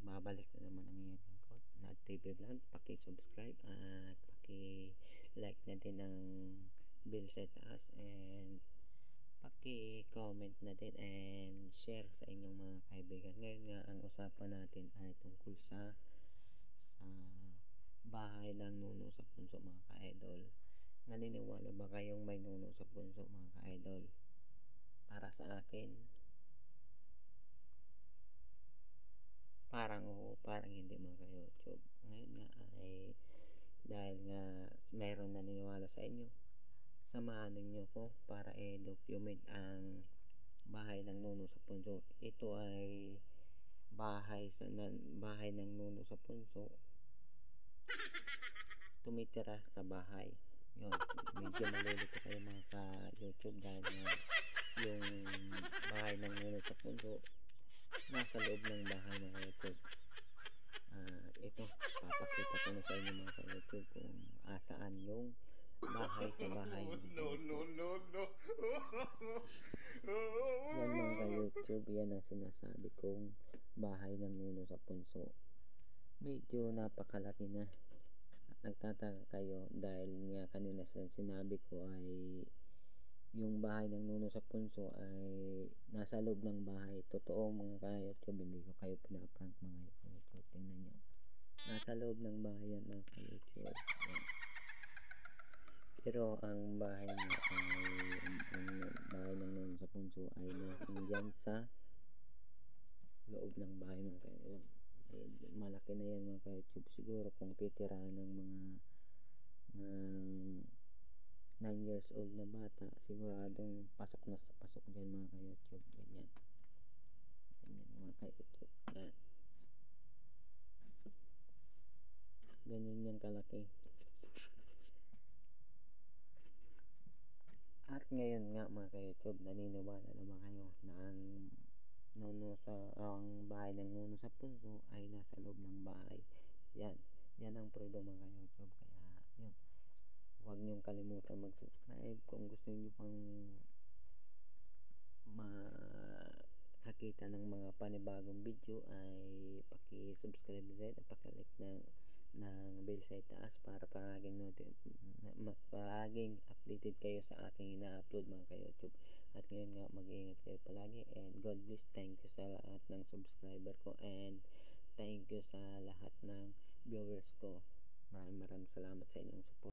Babalik na naman ang inyong lingkod na TV Vlog. Paki-subscribe at paki-like na din ang bell sa taas, and paki-comment na din and share sa inyong mga kaibigan. Ngayon nga ang usapan natin ay tungkol sa bahay ng nuno sa punso, mga ka-idol. Naniniwala ba kayong may nuno sa punso, mga ka-idol? Para sa akin, parang oo, parang hindi, mga ka-YouTube. Ngayon nga ay dahil nga mayroon naniniwala sa inyo, samahan ninyo ko para i-document ang bahay ng nuno sa punso. Ito ay bahay ng nuno sa punso, tumitira sa bahay. Yun, medyo malilito kayo mga ka-YouTube dahil nga yung bahay ng nuno sa punso nasa loob ng bahay, mga ka-YouTube. Ito, papakita ko na sa inyo mga ka-YouTube kung asaan yung bahay sa bahay. Yan mga ka-YouTube, yan ang sinasabi kong bahay ng nuno sa punso. Medyo napakalaki na. Nagtataka kayo dahil nga kanina sinabi ko ay yung bahay ng nuno sa punso ay nasa loob ng bahay. Totoo mga ka-YouTube, hindi ko kayo pinaprank mga ka-YouTube. Tingnan nyo, nasa loob ng bahay yan mga ka-YouTube. Pero ang bahay ng nuno sa punso ay nandyan sa loob ng bahay, mga ka-YouTube. Malaki na yan mga ka-YouTube. Siguro kung titirahan ng mga 9 years old na bata, siguradong pasok na sa pasok dyan mga ka-YouTube. Ganyan mga ka-YouTube. Ganyan yan kalaki. At ngayon nga mga ka-YouTube, naniniwala naman kayo na ang bahay ng nuno sa punso ay nasa loob ng bahay. Yan ang prueba mga ka-YouTube. Kaya yun, huwag niyong kalimutan mag-subscribe. Kung gusto niyo pang makakita ng mga panibagong video ay paki-subscribe din at paki-like ng bell sa itaas para palaging updated kayo sa aking ina-upload mga ka-YouTube. At ngayon nga, mag-iingat kayo palagi, and God bless. Thank you sa lahat ng subscriber ko, and thank you sa lahat ng viewers ko. Maraming salamat sa inyong support.